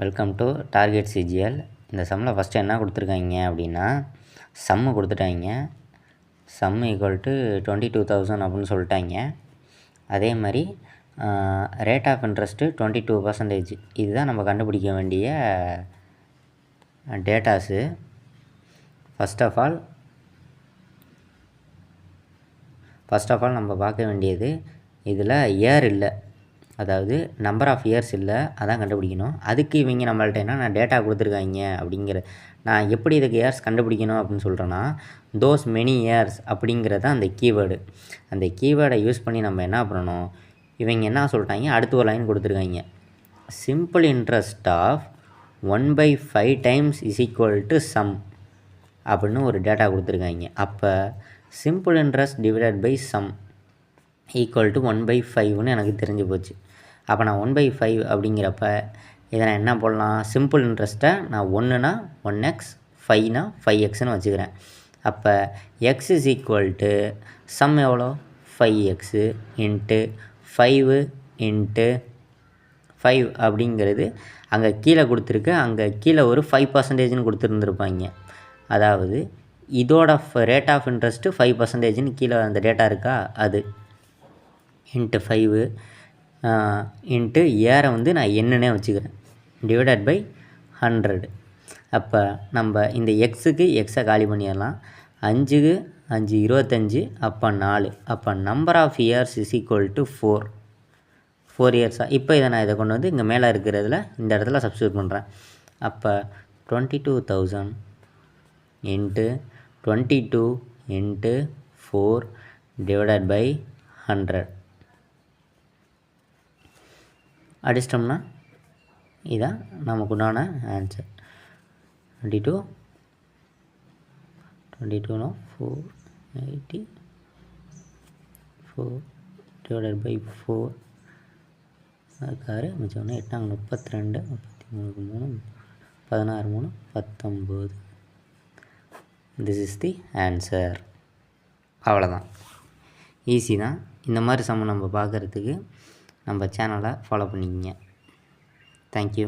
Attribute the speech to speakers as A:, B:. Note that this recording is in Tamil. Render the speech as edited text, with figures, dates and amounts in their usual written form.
A: Welcome to target CGL. இந்த சம்மில் ஃபஸ்ட்டு என்ன கொடுத்துருக்காங்க அப்படின்னா சம்மு கொடுத்துட்டாங்க. சம் ஈக்குவல் டு 22,000 அப்படின்னு சொல்லிட்டாங்க. அதே மாதிரி ரேட் ஆஃப் இன்ட்ரெஸ்ட்டு 22%. இதுதான் நம்ம கண்டுபிடிக்க வேண்டிய டேட்டாஸு. ஃபஸ்ட் ஆஃப் ஆல் நம்ம பார்க்க வேண்டியது இதில் இயர் இல்லை, அதாவது நம்பர் ஆஃப் இயர்ஸ் இல்லை, அதான் கண்டுபிடிக்கணும். அதுக்கு இவங்க நம்மள்ட்ட என்ன டேட்டா கொடுத்துருக்காங்க அப்படிங்கிற நான் எப்படி இதுக்கு இயர்ஸ் கண்டுபிடிக்கணும் அப்படின்னு சொல்கிறேன்னா தோஸ் மெனி இயர்ஸ் அப்படிங்கிறது அந்த கீவேர்டு. அந்த கீவேர்டை யூஸ் பண்ணி நம்ம என்ன பண்ணணும், இவங்க என்ன சொல்லிட்டாங்க, அடுத்து ஒரு லைன் கொடுத்துருக்காங்க. Simple interest of 1/5 times is equal to sum அப்படின்னு ஒரு டேட்டா கொடுத்துருக்காங்க. அப்போ simple interest divided by sum equal to 1/5ன்னு எனக்கு தெரிஞ்சு போச்சு. அப்போ நான் 1/5 அப்படிங்கிறப்ப இதை நான் என்ன போடலாம், சிம்பிள் இன்ட்ரெஸ்ட்டை நான் 1னா 1x, 5னா 5xன்னு வச்சுக்கிறேன். அப்போ x is equal to some எவ்வளோ, 5x இன்ட்டு 5 இன்ட்டு 5 அப்படிங்கிறது அங்கே கீழே கொடுத்துருக்கு. அங்கே கீழே ஒரு 5%ன்னு கொடுத்துருந்துருப்பாங்க. அதாவது இதோட ரேட் ஆஃப் இன்ட்ரெஸ்ட்டு 5%ன்னு கீழே அந்த டேட்டா இருக்கா, அது இன்ட்டு 5 இன்ட்டு ஏரை நான் என்னன்னே வச்சுக்கிறேன் டிவைடட் பை 100. அப்போ நம்ம இந்த எக்ஸுக்கு எக்ஸை காலி பண்ணிடலாம். 5க்கு 5 25, அப்போ 4. அப்போ number of years is equal to 4 இயர்ஸாக. இப்போ இதை நான் கொண்டு வந்து இங்கே மேலே இருக்கிறதுல இந்த இடத்துல சப்ஸ்டியூட் பண்ணுறேன். அப்போ 22,000 இன்ட்டு 22 இன்ட்டு 4 டிவைடட் பை 100 அடிச்சிட்டோம்னா இதான் நமக்கு உண்டான ஆன்சர். 22 480 4 டிவைடட் பை 4 அதுக்காரு மிச்சம் 8 32 33 3 16 3 19. This is the answer. அவ்வளோதான், ஈஸி தான். இந்த மாதிரி சம்ம நம்ம பார்க்குறதுக்கு நம்ம சேனலை ஃபாலோ பண்ணிக்கங்க. தேங்க்யூ.